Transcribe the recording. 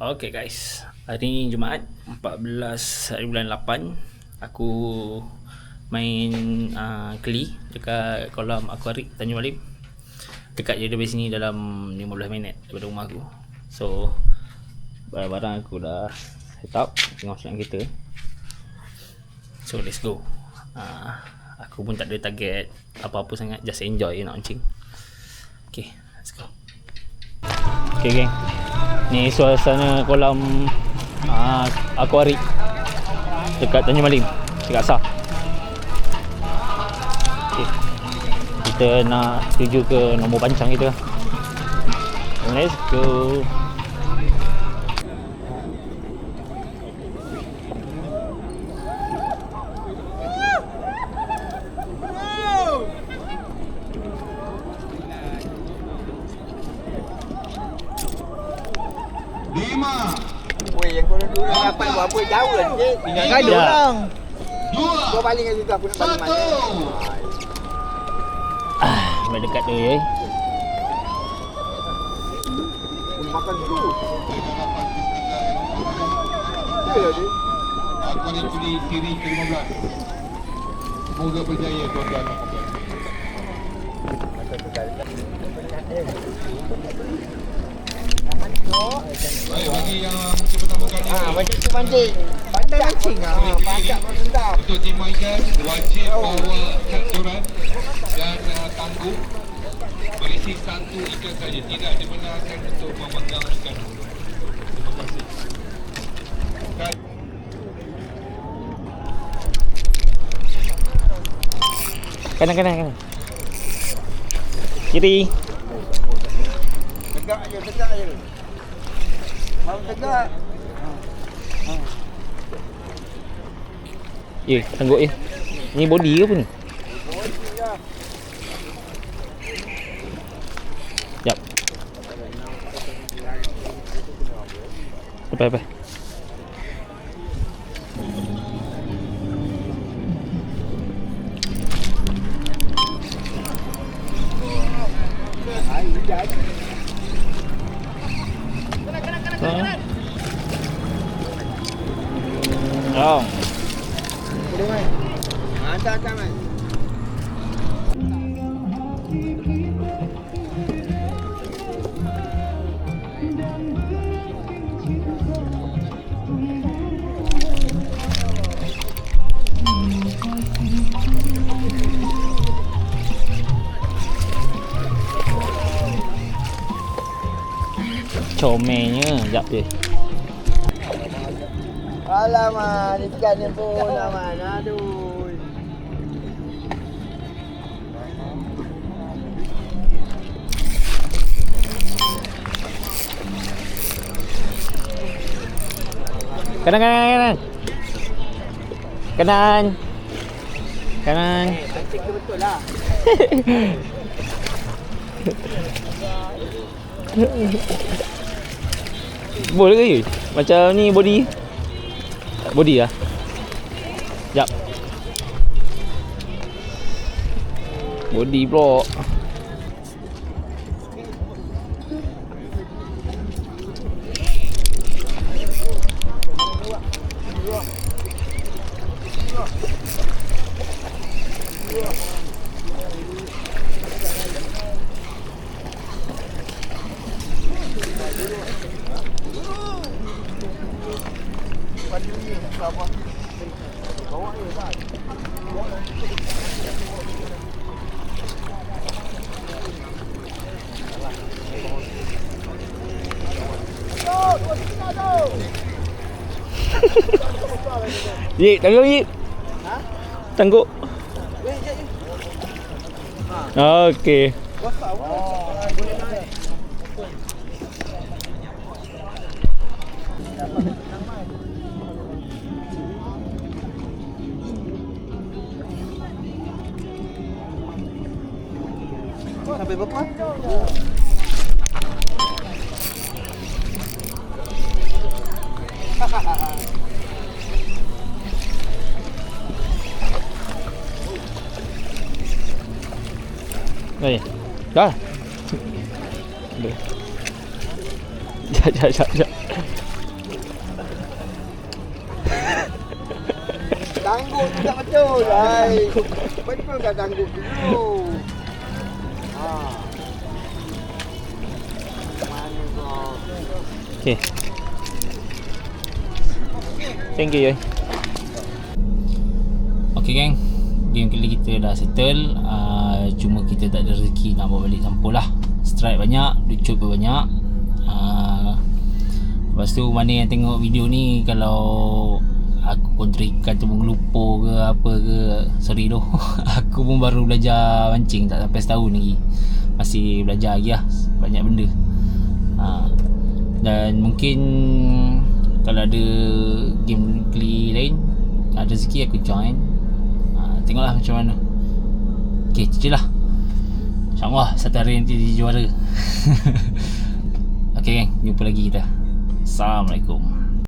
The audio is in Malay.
Okay guys, hari ni Jumaat 14 hari bulan 8. Aku main keli dekat kolam akuarik Tanjung Malim. Dekat je dari sini dalam 15 minit daripada rumah aku. So barang-barang aku dah set up, tengok senang kita. So let's go. Aku pun tak ada target apa-apa sangat, just enjoy nak mancing. Okay, let's go. Okay geng, ni suasana kolam akuarik dekat Tanjung Malim, dekat Sah. Okay, kita nak tuju ke nombor pancang kita. Let's go. Weh, yang korang dulu dapat berapa jauh lah sikit. Tinggal gaduh orang. Kau balik dengan situ, aku nak balik mana. Sampai dekat tu ya. Makan dulu. Ya dia. Aku ni pilih siri ke-15. Semoga berjaya tuan-tuan. Baik, bagi yang mungkin pertama kali Macam tu mancing. Pandai mancing Pajak pun sedap. untuk tim ikan wajib bawa kad joran dan tangguh berisi satu ikan saja, tidak dibenarkan untuk memegang ikan. Terima kasih. Kanan. Kiri. Tegak je. Mau tegak. Tangguh Ni body ke apa ni? Jap. Lepas. Kanan. Oh. Boleh main. Hantar main. Comelnya, sekejap je. Alamak, ikan ni pun aman. Aduh. Kanan. Cantik tu betul lah. Boleh ke? Macam ni body lah. Sekejap. Body pula. Tangguh Yip. Tangguh. Okey. Sampai berapa? Đây. Đó. Được. Dạ. Tangguk tu tak betul. Hai. Betul kat tangguk dulu. Mana kau? Okay. Thank you. Okay geng, game kali kita dah settle. Cuma kita tak ada rezeki nak bawa balik sampul lah. Strike banyak, ducut pun banyak. Lepas tu mana yang tengok video ni, kalau aku kontrikan tu mengelupur ke apa ke, sorry doh. Aku pun baru belajar mancing, tak sampai setahun lagi. Masih belajar lagi lah, banyak benda. Dan mungkin kalau ada game keli lain, ada rezeki aku join. Tengoklah macam mana. Okay, tu je lah. InsyaAllah satu hari nanti jadi juara. Okay geng, jumpa lagi kita. Assalamualaikum.